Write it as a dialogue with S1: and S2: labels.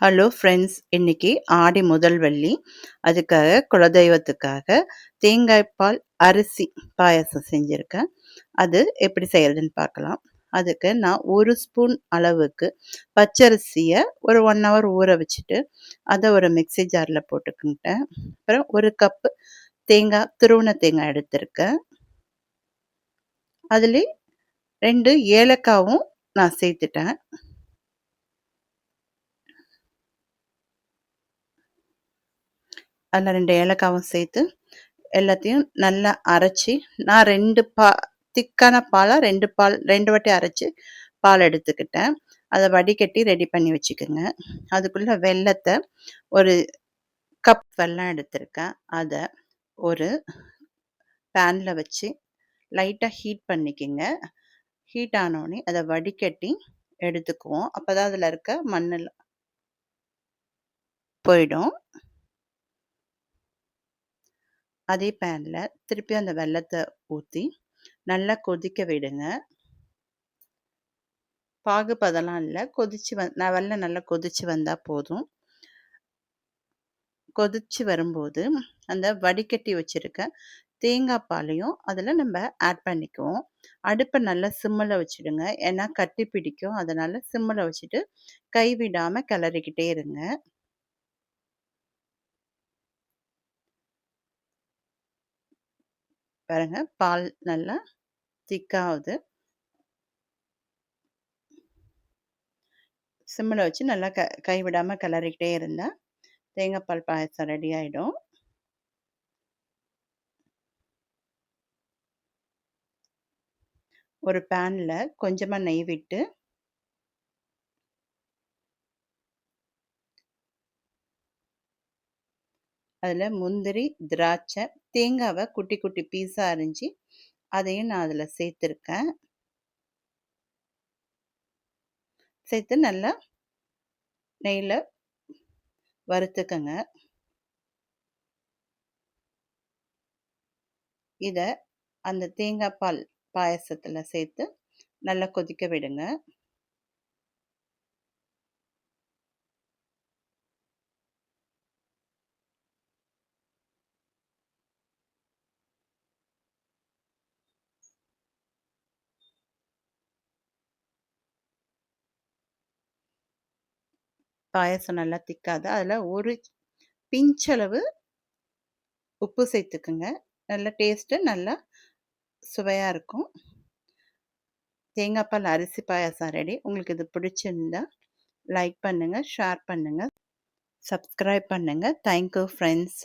S1: Hello friends, இன்னைக்கு ஆடி முதல் வெள்ளி. அதுக்காக குலதெய்வத்துக்காக தேங்காய் பால் அரிசி பாயாசம் செஞ்சுருக்கேன். அது எப்படி செய்யறதுன்னு பார்க்கலாம். அதுக்கு நான் 1 ஸ்பூன் அளவுக்கு பச்சரிசியை ஒரு 1 ஹவர் ஊற வச்சுட்டு அதை ஒரு மிக்ஸி ஜாரில் போட்டுக்கிட்டேன். அப்புறம் 1 கப்பு தேங்காய், துருவன தேங்காய் எடுத்திருக்கேன். அதுலேயே 2 ஏலக்காவும் நான் சேர்த்துட்டேன். அதில் 2 ஏலக்காவும் சேர்த்து எல்லாத்தையும் நல்லா அரைச்சி, நான் 2 திக்கான பாலாக 2 வாட்டி அரைச்சி பால் எடுத்துக்கிட்டேன். அதை வடிகட்டி ரெடி பண்ணி வச்சுக்கோங்க. அதுக்குள்ளே வெல்லத்தை 1 கப் வெல்லம் எடுத்திருக்கேன். அதை ஒரு பேனில் வச்சு லைட்டாக ஹீட் பண்ணிக்கோங்க. ஹீட் ஆனோடனே அதை வடிகட்டி எடுத்துக்குவோம். அப்போ தான் அதில் இருக்க மண்ணெல்லாம் போயிடும். அதே பேனில் திருப்பி அந்த வெல்லத்தை ஊற்றி நல்லா கொதிக்க விடுங்க. பாகு பதம்லாம் இல்லை, வெல்லம் நல்லா கொதிச்சு வந்தால் போதும். கொதிச்சு வரும்போது அந்த வடிகட்டி வச்சுருக்க தேங்காய் பாலையும் அதில் நம்ம ஆட் பண்ணிக்குவோம். அடுப்பை நல்லா சிம்மில் வச்சுடுங்க, ஏன்னா கட்டி பிடிக்கும். அதனால் சிம்மில் வச்சுட்டு கைவிடாமல் கிளறிக்கிட்டே இருங்க. பாருங்க, பால் நல்லா திக்காகுது. சிம்மில் வச்சு நல்லா கைவிடாமல் கிளறிக்கிட்டே இருந்தால் தேங்காய் பால் பாயாசம் ரெடி ஆகிடும். ஒரு பேனில் கொஞ்சமாக நெய் விட்டு அதில் முந்திரி, திராட்சை, தேங்காவை குட்டி குட்டி பீஸாக அரிஞ்சு அதையும் நான் அதில் சேர்த்துருக்கேன். சேர்த்து நல்லா நெய்யில் வறுத்துக்கங்க. இதை அந்த தேங்காய் பால் பாயாசத்தில் சேர்த்து நல்லா கொதிக்க விடுங்க. பாயாசம் நல்லா திக்காது. அதில் ஒரு பிஞ்சளவு உப்பு சேர்த்துக்குங்க. நல்ல டேஸ்ட்டு, நல்லா சுவையாக இருக்கும். தேங்காய் பால் அரிசி பாயாசம் ரெடி. உங்களுக்கு இது பிடிச்சிருந்தா லைக் பண்ணுங்கள், ஷேர் பண்ணுங்கள், சப்ஸ்கிரைப் பண்ணுங்கள். Thank you friends.